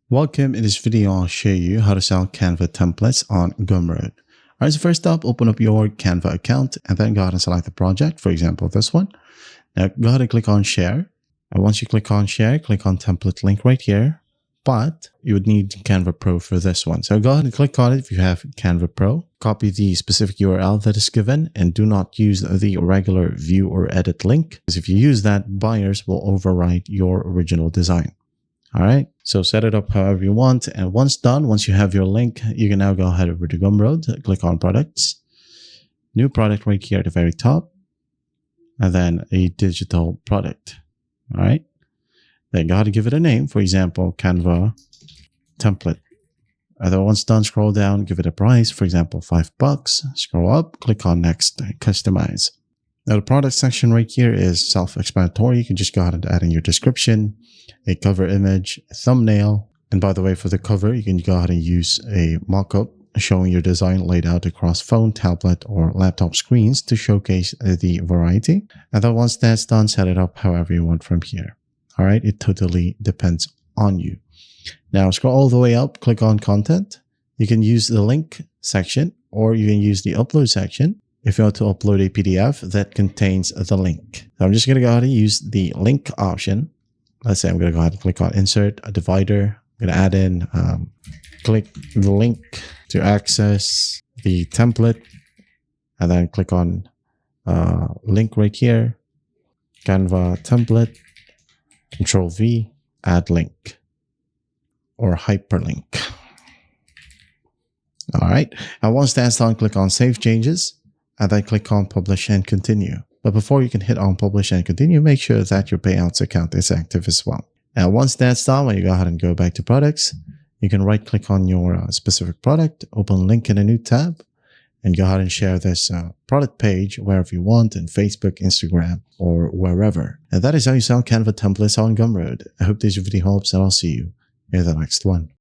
Welcome. In this video, I'll show you how to sell Canva templates on Gumroad. Alright, so first up, open up your Canva account and then go ahead and select the project, for example, this one. Now go ahead and click on share. And once you click on share, click on template link right here. But you would need Canva Pro for this one. So go ahead and click on it if you have Canva Pro. Copy the specific URL that is given and do not use the regular view or edit link, because if you use that, buyers will overwrite your original design. All right, so set it up however you want. And once done, once you have your link, you can now go ahead over to Gumroad, click on products, new product right here at the very top, and then a digital product. All right, then go ahead and give it a name, for example, Canva template. And then once done, scroll down, give it a price, for example, $5. Scroll up, click on next, customize. Now the product section right here is self-explanatory. You can just go ahead and add in your description, a cover image, a thumbnail. And by the way, for the cover, you can go ahead and use a mock-up showing your design laid out across phone, tablet, or laptop screens to showcase the variety. And then once that's done, set it up however you want from here. All right, it totally depends on you. Now scroll all the way up, click on content. You can use the link section or you can use the upload section if you want to upload a PDF that contains the link. So I'm just going to go ahead and use the link option. Let's say I'm going to go ahead and click on insert a divider. I'm going to add in, click the link to access the template, and then click on link right here, Canva template, Control V, add link or hyperlink. All right. And once that's done, click on save changes and then click on publish and continue. But before you can hit on publish and continue, make sure that your payouts account is active as well. Now, once that's done, when you go ahead and go back to products, you can right click on your specific product, open link in a new tab, and go ahead and share this product page wherever you want in Facebook, Instagram, or wherever. And that is how you sell Canva templates on Gumroad. I hope this video helps and I'll see you in the next one.